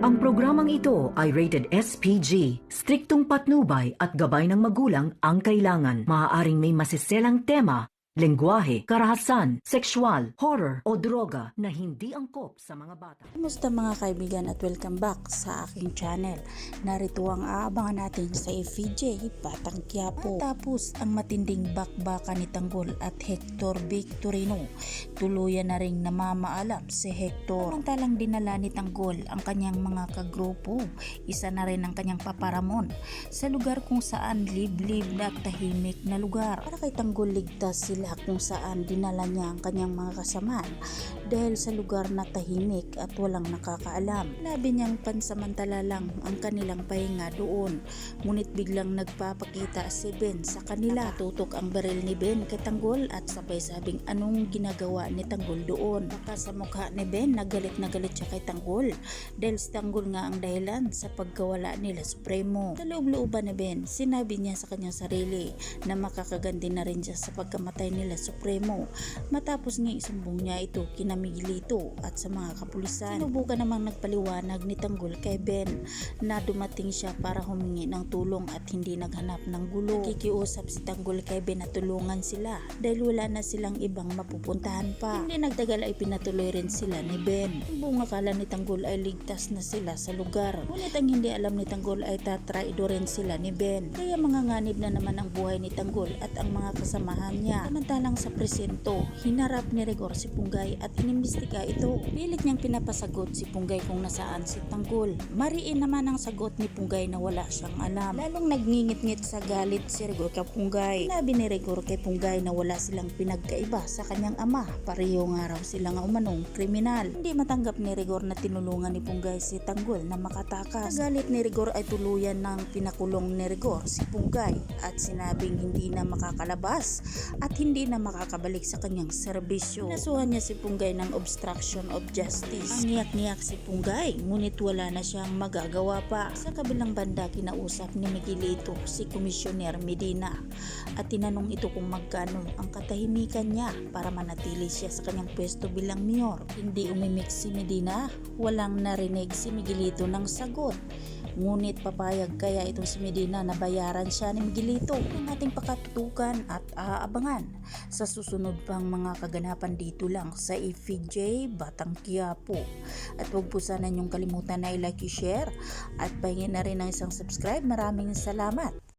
Ang programang ito ay rated SPG. Striktong patnubay at gabay ng magulang ang kailangan. Maaaring may masiselang tema, lengguwahe, karahasan, sexual, horror o droga na hindi angkop sa mga bata. Kumusta mga kaibigan at welcome back sa aking channel. Narito ang aabangan natin sa FVJ Batang Quiapo. Matapos ang matinding bakbakan ni Tanggol at Hector Victorino, tuluyan na ring namamaalam si Hector. Samantalang dinala ni Tanggol ang kanyang mga kagrupo, isa na rin ang kanyang paparamon sa lugar kung saan liblib na tahimik na lugar. Para kay Tanggol ligtas sila kung saan dinala niya ang kanyang mga kasamaan dahil sa lugar na tahimik at walang nakakaalam. Labi niyang pansamantala lang ang kanilang pahinga doon, ngunit biglang nagpapakita si Ben sa kanila. Tutok ang baril ni Ben kay Tanggol at sabay sabing anong ginagawa ni Tanggol doon. Baka sa mukha ni Ben na galit siya kay Tanggol dahil si Tanggol nga ang dahilan sa pagkawala nila Supremo. Sa loob-looban ni Ben, sinabi niya sa kanyang sarili na makakaganti na rin siya sa pagkamatay nila Supremo matapos nga isumbong niya ito kina Miguelito at sa mga kapulisan. Sinubukan namang nagpaliwanag ni Tanggol kay Ben na dumating siya para humingi ng tulong at hindi naghanap ng gulo. Nakikiusap si Tanggol kay Ben na tulungan sila dahil wala na silang ibang mapupuntahan pa. Hindi nagtagal ay pinatuloy rin sila ni Ben. Ang buong akala ni Tanggol ay ligtas na sila sa lugar, ngunit ang hindi alam ni Tanggol ay tatraidorin sila ni Ben. Kaya manganganib na naman ang buhay ni Tanggol at ang mga kasamahan niya. Samantalang sa presinto, hinarap ni Rigor si Punggay at inimbestiga ito. Pilit niyang pinapasagot si Punggay kung nasaan si Tanggol. Mariin naman ang sagot ni Punggay na wala siyang alam. Lalong nagngingit-ngit sa galit si Rigor kay Punggay. Sinabi ni Rigor kay Punggay na wala silang pinagkaiba sa kanyang ama. Pareho nga raw sila nga umanong kriminal. Hindi matanggap ni Rigor na tinulungan ni Punggay si Tanggol na makatakas. Sa galit ni Rigor ay tuluyan ng pinakulong ni Rigor si Punggay at sinabing hindi na makakalabas at hindi na makakabalik sa kanyang serbisyo. Nasuhan niya si Punggay ng obstruction of justice. Ang niyak-niyak si Punggay, ngunit wala na siyang magagawa pa. Sa kabilang banda, kinausap ni Miguelito si Komisyoner Medina at tinanong ito kung magkano ang katahimikan niya para manatili siya sa kanyang pwesto bilang mayor. Hindi umimik si Medina, walang narinig si Miguelito ng sagot. Ngunit papayag kaya itong si Medina na bayaran siya ni Miguelito. Ang ating pakatutukan at aabangan sa susunod pang mga kaganapan dito lang sa FVJ Batang Quiapo. At huwag po sana niyong kalimutan na i-like, i-share at pahingin na rin ang isang subscribe. Maraming salamat.